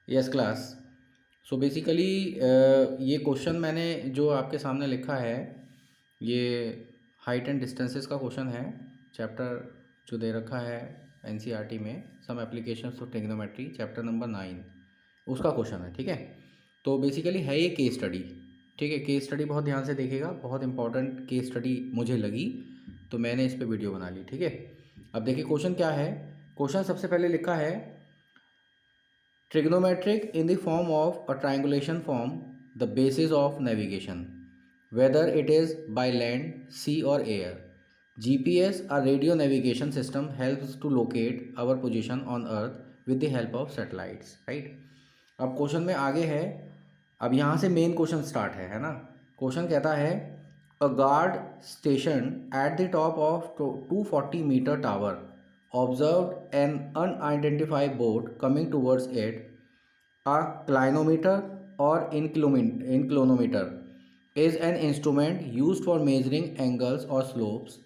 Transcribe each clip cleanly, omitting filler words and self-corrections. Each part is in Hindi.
Yes class. सो बेसिकली ये क्वेश्चन मैंने जो आपके सामने लिखा है ये हाइट एंड डिस्टेंसेस का क्वेश्चन है। चैप्टर जो दे रखा है एनसीईआरटी में some applications of trigonometry chapter number 9 उसका क्वेश्चन है। ठीक है, तो बेसिकली है ये केस स्टडी। ठीक है, केस स्टडी बहुत ध्यान से देखिएगा, बहुत इंपॉर्टेंट केस स्टडी मुझे लगी तो मैंने इस पर वीडियो बना ली। ठीक है, अब देखिए क्वेश्चन क्या है। क्वेश्चन सबसे पहले लिखा है trigonometric in the form of a triangulation form the basis of navigation whether it is by land, sea or air. GPS, a radio navigation system, helps to locate our position on earth with the help of satellites, right? अब क्वेश्चन में आगे है, अब यहाँ से मेन क्वेश्चन स्टार्ट है ना। क्वेश्चन कहता है a guard station at the top of 240-meter tower observed an unidentified boat coming towards it. A clinometer or inclinometer is an instrument used for measuring angles or slopes.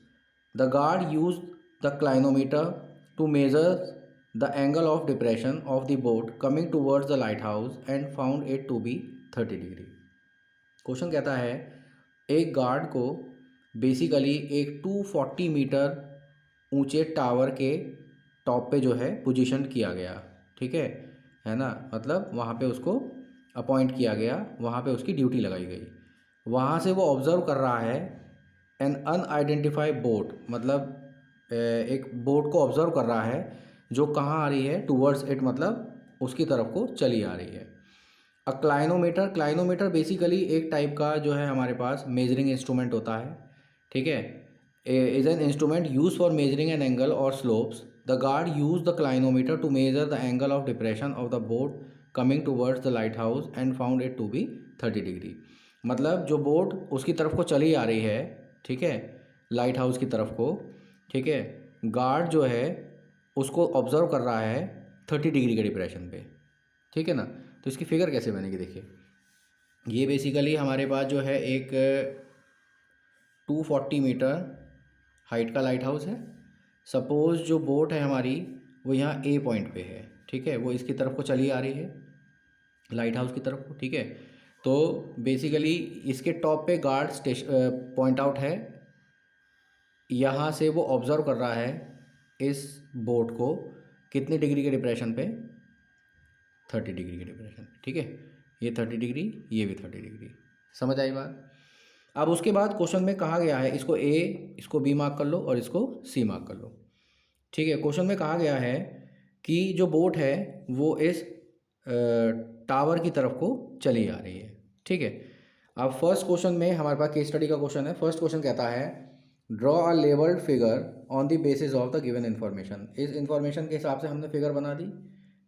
The guard used the clinometer to measure the angle of depression of the boat coming towards the lighthouse and found it to be 30 degree. Question कहता है एक गार्ड को बेसिकली एक 240 मीटर ऊंचे टावर के टॉप पे जो है पोजीशन किया गया। ठीक है ना, मतलब वहाँ पे उसको अपॉइंट किया गया, वहाँ पे उसकी ड्यूटी लगाई गई। वहाँ से वो ऑब्ज़र्व कर रहा है एन अनआइडेंटिफाइड बोट, मतलब एक बोट को ऑब्ज़र्व कर रहा है जो कहाँ आ रही है, टूवर्ड्स इट, मतलब उसकी तरफ को चली आ रही है। अ क्लाइनोमीटर, क्लाइनोमीटर बेसिकली एक टाइप का जो है हमारे पास मेजरिंग इंस्ट्रूमेंट होता है। ठीक है, is an instrument use for measuring an angle और slopes. The guard use the clinometer to measure the angle of depression of the boat coming towards the lighthouse and found it to be 30 degree. मतलब जो बोट उसकी तरफ को चली आ रही है, ठीक है, लाइट हाउस की तरफ को, ठीक है, गार्ड जो है उसको ऑब्जर्व कर रहा है 30 डिग्री के डिप्रेशन पे। ठीक है ना, तो इसकी फिगर कैसे बनेगी देखिए। ये बेसिकली हमारे पास जो है एक 240 मीटर हाइट का लाइट हाउस है। सपोज़ जो बोट है हमारी वो यहाँ ए पॉइंट पे है। ठीक है, वो इसकी तरफ को चली आ रही है लाइट हाउस की तरफ को। ठीक है, तो बेसिकली इसके टॉप पे गार्ड स्टेशन पॉइंट आउट है, यहाँ से वो ऑब्ज़र्व कर रहा है इस बोट को कितनी डिग्री के डिप्रेशन पे, 30 डिग्री के डिप्रेशन पे। ठीक है, ये 30 डिग्री, ये भी 30 डिग्री। समझ आई बात। अब उसके बाद क्वेश्चन में कहा गया है इसको ए, इसको बी मार्क कर लो और इसको सी मार्क कर लो। ठीक है, क्वेश्चन में कहा गया है कि जो बोट है वो इस टावर की तरफ को चली आ रही है। ठीक है, अब फर्स्ट क्वेश्चन में हमारे पास केस स्टडी का क्वेश्चन है। फर्स्ट क्वेश्चन कहता है draw a labelled figure on the basis of the given information. इस इन्फॉर्मेशन के हिसाब से हमने फिगर बना दी।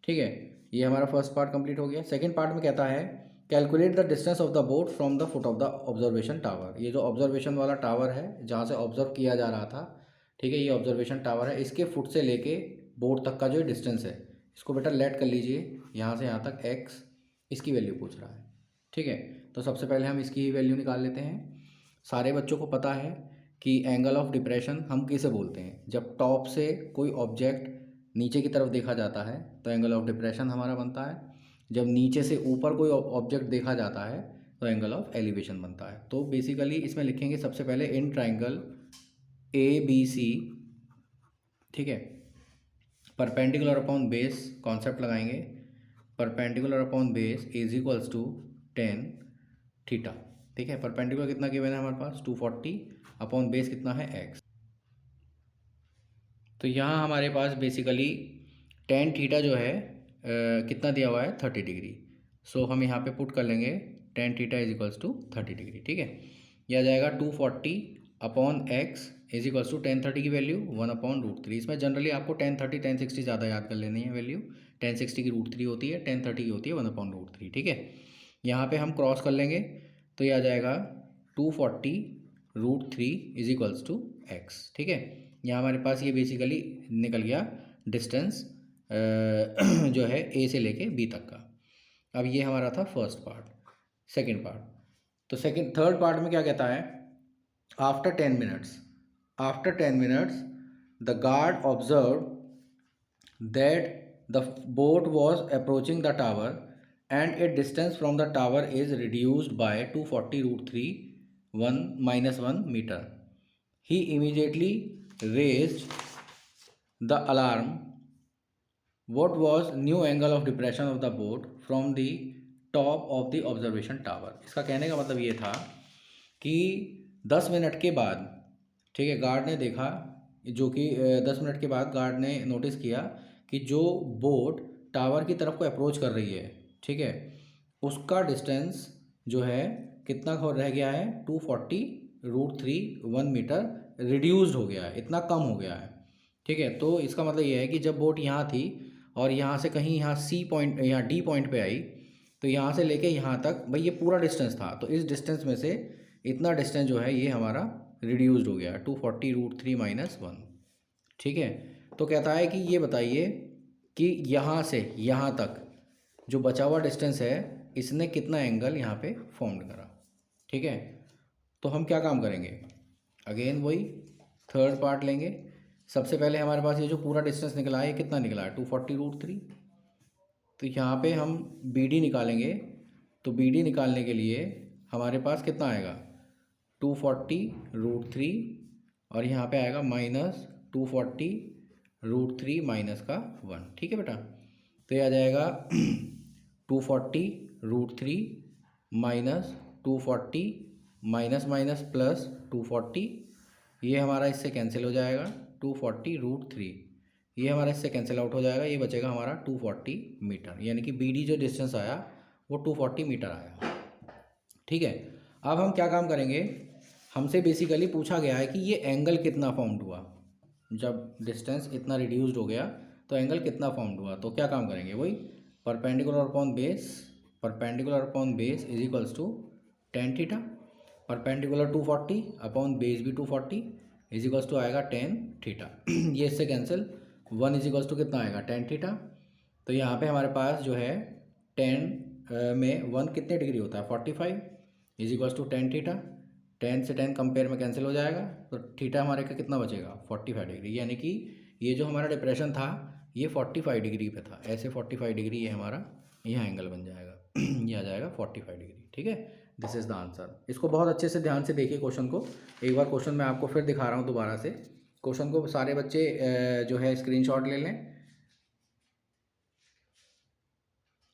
ठीक है, ये हमारा फर्स्ट पार्ट कंप्लीट हो गया। सेकंड पार्ट में कहता है calculate the distance of the boat from the foot of the observation tower. ये जो ऑब्जर्वेशन वाला टावर है जहाँ से ऑब्जर्व किया जा रहा था, ठीक है, ये ऑब्जर्वेशन टावर है, इसके फुट से लेके बोट तक का जो डिस्टेंस है, इसको बेटा लेट कर लीजिए यहाँ से यहाँ तक एक्स, इसकी वैल्यू पूछ रहा है। ठीक है, तो सबसे पहले हम इसकी ही वैल्यू निकाल लेते हैं। सारे बच्चों को पता है कि एंगल ऑफ डिप्रेशन हम किसे बोलते हैं। जब टॉप से कोई ऑब्जेक्ट नीचे की तरफ देखा जाता है तो एंगल ऑफ डिप्रेशन हमारा बनता है। जब नीचे से ऊपर कोई ऑब्जेक्ट देखा जाता है तो एंगल ऑफ एलिवेशन बनता है। तो बेसिकली इसमें लिखेंगे सबसे पहले in triangle A B C, ठीक है, परपेंडिकुलर अपॉन बेस कॉन्सेप्ट लगाएंगे। Perpendicular upon base is equals to 10 theta. ठीक है, परपेंडिकुलर कितना गिवन है हमारे पास 240, अपॉन बेस कितना है एक्स। तो यहाँ हमारे पास बेसिकली टेन थीटा जो है कितना दिया हुआ है 30 डिग्री। सो हम यहाँ पे पुट कर लेंगे tan theta is equals to 30 degree. ठीक है, यह आ जाएगा 240 upon x is equals to 1030 की वैल्यू 1/√3। इसमें जनरली आपको 1030 1060 ज़्यादा याद कर लेनी है वैल्यू। 1060 की √3 होती है, 1030 की होती है 1/√3। ठीक है, यहाँ पे हम क्रॉस कर लेंगे तो यह आ जाएगा 240√3 इज इक्वल्स टू एक्स। ठीक है, यहाँ हमारे पास ये बेसिकली निकल गया डिस्टेंस जो है ए से लेके बी तक का। अब ये हमारा था फर्स्ट पार्ट। सेकंड पार्ट, तो थर्ड पार्ट में क्या कहता है after 10 minutes, after 10 minutes the guard observe that The boat was approaching the tower and its distance from the tower is reduced by 240 root 3 1 minus 1 meter. He immediately raised the alarm. What was new angle of depression of the boat from the top of the observation tower? इसका कहने का मतलब ये था कि 10 मिनट के बाद, ठीक है, गार्ड ने देखा, जो कि 10 मिनट के बाद गार्ड ने नोटिस किया कि जो बोट टावर की तरफ को अप्रोच कर रही है, ठीक है, उसका डिस्टेंस जो है कितना रह गया है, 240 रूट 3 1 मीटर रिड्यूस्ड हो गया है, इतना कम हो गया है, ठीक है। तो इसका मतलब ये है कि जब बोट यहाँ थी और यहाँ से कहीं यहाँ सी पॉइंट, यहाँ डी पॉइंट पे आई, तो यहाँ से लेके यहाँ तक भाई ये पूरा डिस्टेंस था, तो इस डिस्टेंस में से इतना डिस्टेंस जो है ये हमारा रिड्यूस्ड हो गया 240 रूट 3 माइनस 1, ठीक है। तो कहता है कि ये बताइए कि यहाँ से यहाँ तक जो बचा हुआ डिस्टेंस है इसने कितना एंगल यहाँ पे फॉर्म करा, ठीक है। तो हम क्या काम करेंगे, अगेन वही थर्ड पार्ट लेंगे। सबसे पहले हमारे पास ये जो पूरा डिस्टेंस निकला है ये कितना निकला है, 240 रूट 3। तो यहाँ पे हम बी डी निकालेंगे, तो बी डी निकालने के लिए हमारे पास कितना आएगा, 240 रूट 3 और यहाँ पे आएगा माइनस 240 रूट 3 माइनस का 1, ठीक है बेटा। तो ये आ जाएगा 240 root 3 minus 240 minus minus plus 240, ये हमारा इससे कैंसिल हो जाएगा 240 रूट 3, ये हमारा इससे कैंसिल आउट हो जाएगा, ये बचेगा हमारा 240 मीटर, यानी कि बी डी जो डिस्टेंस आया वो 240 मीटर आया, ठीक है। अब हम क्या काम करेंगे, हमसे बेसिकली पूछा गया है कि ये एंगल कितना फॉर्म्ड हुआ, जब डिस्टेंस इतना रिड्यूस्ड हो गया तो एंगल कितना फॉर्म्ड हुआ। तो क्या काम करेंगे, वही perpendicular upon base, perpendicular upon base is equals to tan theta, perpendicular 240 upon base भी 240 इज इक्वल्स टू आएगा टेन थीटा। ये इससे कैंसिल, 1 इज इक्वल्स टू कितना आएगा, टेन थीटा। तो यहाँ पे हमारे पास जो है 10 में 1 कितने डिग्री होता है, 45 is equals to tan theta. 10 से 10 कंपेयर में कैंसिल हो जाएगा, तो थीटा हमारे का कितना बचेगा, 45 डिग्री, यानी कि ये जो हमारा डिप्रेशन था ये 45 डिग्री पे था, ऐसे 45 डिग्री ये हमारा यहाँ एंगल बन जाएगा। ये आ जाएगा 45 डिग्री, ठीक है। This is the answer. इसको बहुत अच्छे से ध्यान से देखिए क्वेश्चन को, एक बार क्वेश्चन मैं आपको फिर दिखा रहा हूँ दोबारा से। क्वेश्चन को सारे बच्चे जो है स्क्रीनशॉट ले लें।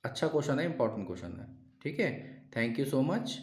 अच्छा क्वेश्चन है, इंपॉर्टेंट क्वेश्चन है, ठीक है। Thank you so much.